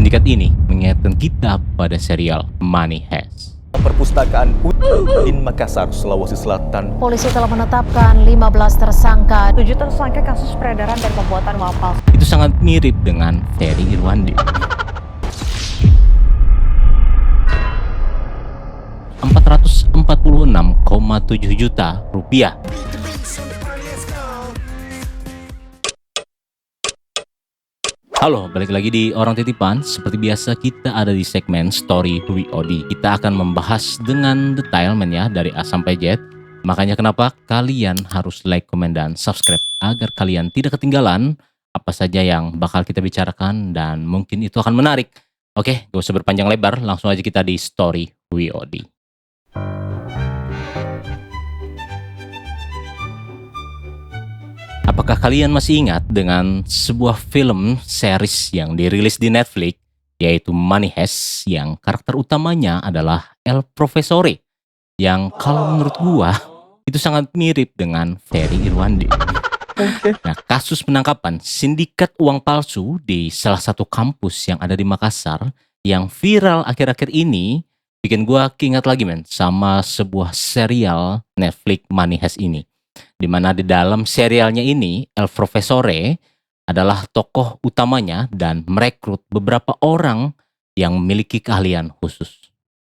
sindikat ini mengingatkan kita pada serial Money Heist. Perpustakaan UIN Makassar, Sulawesi Selatan. Polisi telah menetapkan 15 tersangka. 7 tersangka kasus peredaran dan pembuatan uang palsu. Itu sangat mirip dengan Ferry Irwandi. 446,7 juta rupiah. Halo, balik lagi di Orang Titipan. Seperti biasa kita ada di segmen Story WOD. Kita akan membahas dengan detail ya dari A sampai Z. Makanya kenapa kalian harus like, komen, dan subscribe agar kalian tidak ketinggalan apa saja yang bakal kita bicarakan dan mungkin itu akan menarik. Oke, gak usah berpanjang lebar, langsung aja kita di Story WOD. Apakah kalian masih ingat dengan sebuah film series yang dirilis di Netflix, yaitu Money Heist, yang karakter utamanya adalah El Profesore, yang kalau menurut gua itu sangat mirip dengan Ferry Irwandi. Nah, kasus penangkapan sindikat uang palsu di salah satu kampus yang ada di Makassar yang viral akhir-akhir ini bikin gua keinget lagi sama sebuah serial Netflix Money Heist ini. Di mana di dalam serialnya ini El Profesore adalah tokoh utamanya dan merekrut beberapa orang yang memiliki keahlian khusus.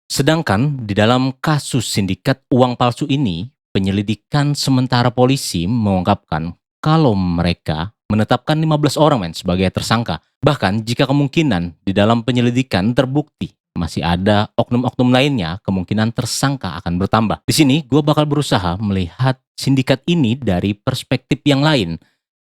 Sedangkan di dalam kasus sindikat uang palsu ini, penyelidikan sementara polisi mengungkapkan kalau mereka menetapkan 15 orang sebagai tersangka. Bahkan jika kemungkinan di dalam penyelidikan terbukti masih ada oknum-oknum lainnya, kemungkinan tersangka akan bertambah. Di sini gue bakal berusaha melihat sindikat ini dari perspektif yang lain.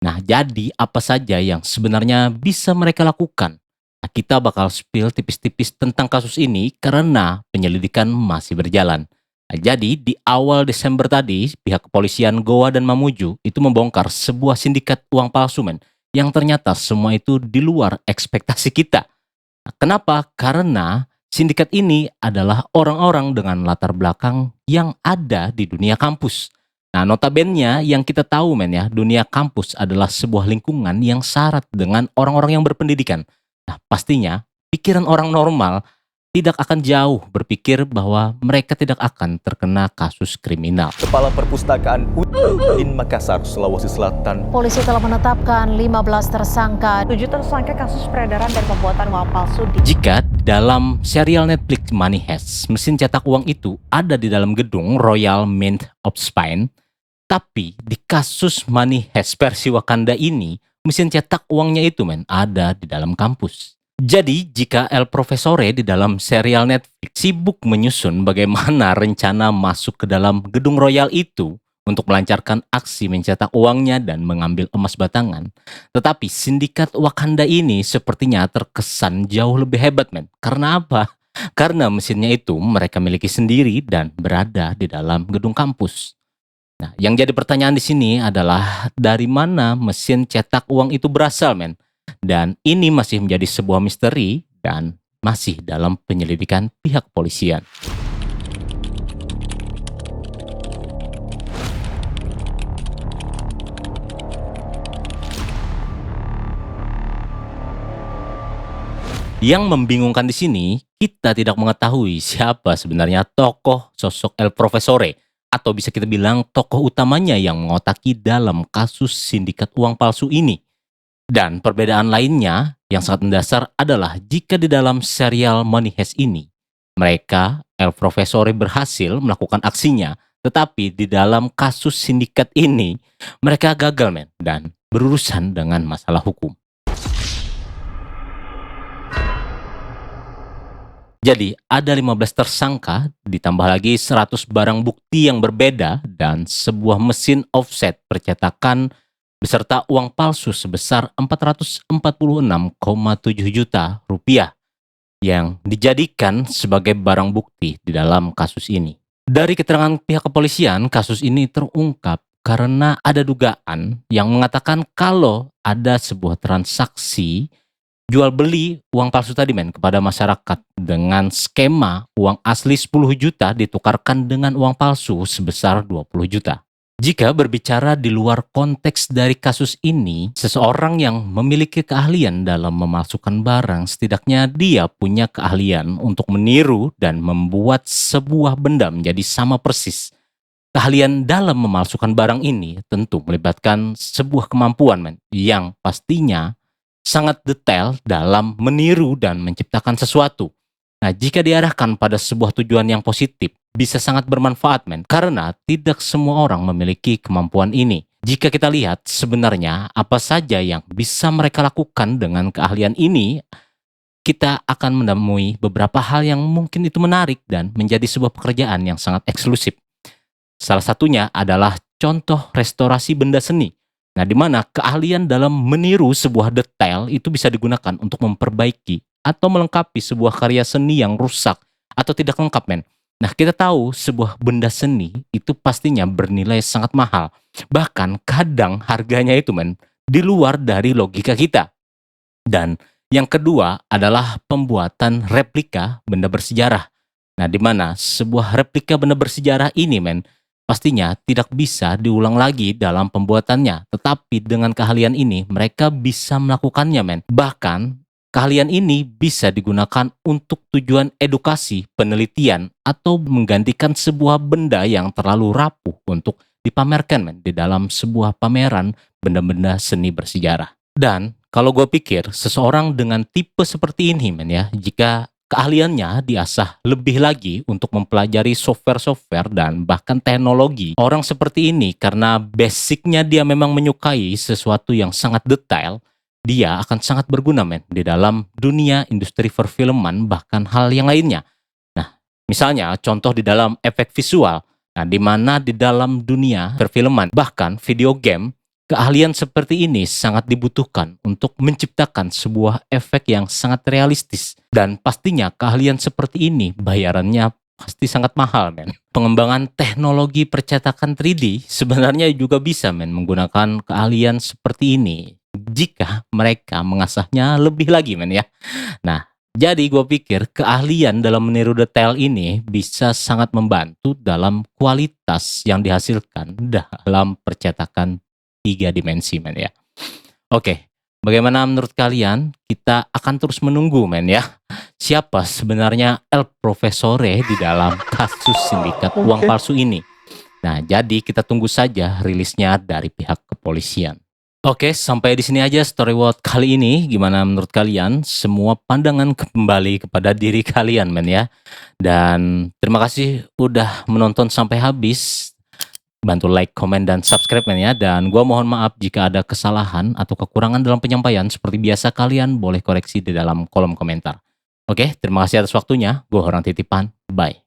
Nah, jadi apa saja yang sebenarnya bisa mereka lakukan? Nah, kita bakal spill tipis-tipis tentang kasus ini karena penyelidikan masih berjalan. Nah, jadi di awal Desember tadi, pihak kepolisian Goa dan Mamuju itu membongkar sebuah sindikat uang palsu yang ternyata semua itu di luar ekspektasi kita. Nah, kenapa? Karena sindikat ini adalah orang-orang dengan latar belakang yang ada di dunia kampus. Nah, notabene yang kita tahu dunia kampus adalah sebuah lingkungan yang syarat dengan orang-orang yang berpendidikan. Nah, pastinya pikiran orang normal tidak akan jauh berpikir bahwa mereka tidak akan terkena kasus kriminal. Kepala Perpustakaan UIN Makassar, Sulawesi Selatan. Polisi telah menetapkan 15 tersangka. 7 tersangka kasus peredaran dan pembuatan uang palsu. Jika dalam serial Netflix Money Heist, mesin cetak uang itu ada di dalam gedung Royal Mint of Spain, tapi di kasus Money Heist versi Wakanda ini, mesin cetak uangnya itu ada di dalam kampus. Jadi jika El Profesore di dalam serial Netflix sibuk menyusun bagaimana rencana masuk ke dalam gedung royal itu untuk melancarkan aksi mencetak uangnya dan mengambil emas batangan, tetapi sindikat Wakanda ini sepertinya terkesan jauh lebih hebat Karena apa? Karena mesinnya itu mereka miliki sendiri dan berada di dalam gedung kampus. Nah, yang jadi pertanyaan di sini adalah dari mana mesin cetak uang itu berasal Dan ini masih menjadi sebuah misteri dan masih dalam penyelidikan pihak kepolisian. Yang membingungkan di sini, kita tidak mengetahui siapa sebenarnya tokoh sosok El Profesore, atau bisa kita bilang tokoh utamanya yang mengotaki dalam kasus sindikat uang palsu ini. Dan perbedaan lainnya yang sangat mendasar adalah jika di dalam serial Money Heist ini, mereka, El Profesore berhasil melakukan aksinya, tetapi di dalam kasus sindikat ini, mereka gagal dan berurusan dengan masalah hukum. Jadi ada 15 tersangka, ditambah lagi 100 barang bukti yang berbeda dan sebuah mesin offset percetakan beserta uang palsu sebesar 446,7 juta rupiah yang dijadikan sebagai barang bukti di dalam kasus ini. Dari keterangan pihak kepolisian, kasus ini terungkap karena ada dugaan yang mengatakan kalau ada sebuah transaksi jual beli uang palsu tadi kepada masyarakat dengan skema uang asli 10 juta ditukarkan dengan uang palsu sebesar 20 juta. Jika berbicara di luar konteks dari kasus ini, seseorang yang memiliki keahlian dalam memalsukan barang, setidaknya dia punya keahlian untuk meniru dan membuat sebuah benda menjadi sama persis. Keahlian dalam memalsukan barang ini tentu melibatkan sebuah kemampuan yang pastinya sangat detail dalam meniru dan menciptakan sesuatu. Nah, jika diarahkan pada sebuah tujuan yang positif, bisa sangat bermanfaat, karena tidak semua orang memiliki kemampuan ini. Jika kita lihat sebenarnya apa saja yang bisa mereka lakukan dengan keahlian ini, kita akan menemui beberapa hal yang mungkin itu menarik dan menjadi sebuah pekerjaan yang sangat eksklusif. Salah satunya adalah contoh restorasi benda seni. Nah, di mana keahlian dalam meniru sebuah detail itu bisa digunakan untuk memperbaiki atau melengkapi sebuah karya seni yang rusak atau tidak lengkap, Nah, kita tahu sebuah benda seni itu pastinya bernilai sangat mahal. Bahkan kadang harganya itu, di luar dari logika kita. Dan yang kedua adalah pembuatan replika benda bersejarah. Nah, di mana sebuah replika benda bersejarah ini, pastinya tidak bisa diulang lagi dalam pembuatannya. Tetapi dengan keahlian ini, mereka bisa melakukannya, Bahkan keahlian ini bisa digunakan untuk tujuan edukasi, penelitian, atau menggantikan sebuah benda yang terlalu rapuh untuk dipamerkan, di dalam sebuah pameran benda-benda seni bersejarah. Dan kalau gue pikir seseorang dengan tipe seperti ini, jika keahliannya diasah lebih lagi untuk mempelajari software-software dan bahkan teknologi, orang seperti ini karena basicnya dia memang menyukai sesuatu yang sangat detail, dia akan sangat berguna, di dalam dunia industri perfilman bahkan hal yang lainnya. Nah, misalnya contoh di dalam efek visual, nah di mana di dalam dunia perfilman bahkan video game, keahlian seperti ini sangat dibutuhkan untuk menciptakan sebuah efek yang sangat realistis. Dan pastinya keahlian seperti ini bayarannya pasti sangat mahal, Pengembangan teknologi percetakan 3D sebenarnya juga bisa, menggunakan keahlian seperti ini jika mereka mengasahnya lebih lagi, ya. Nah, jadi gue pikir keahlian dalam meniru detail ini bisa sangat membantu dalam kualitas yang dihasilkan dalam percetakan 3 dimensi, ya. Oke, bagaimana menurut kalian? Kita akan terus menunggu, ya. Siapa sebenarnya El Profesore di dalam kasus sindikat uang palsu ini? Nah, jadi kita tunggu saja rilisnya dari pihak kepolisian. Oke, sampai di sini aja Story World kali ini. Gimana menurut kalian? Semua pandangan kembali kepada diri kalian, ya. Dan terima kasih udah menonton sampai habis. Bantu like, komen, dan subscribe, ya. Dan gua mohon maaf jika ada kesalahan atau kekurangan dalam penyampaian. Seperti biasa, kalian boleh koreksi di dalam kolom komentar. Oke, terima kasih atas waktunya. Gue Orang Titipan. Bye.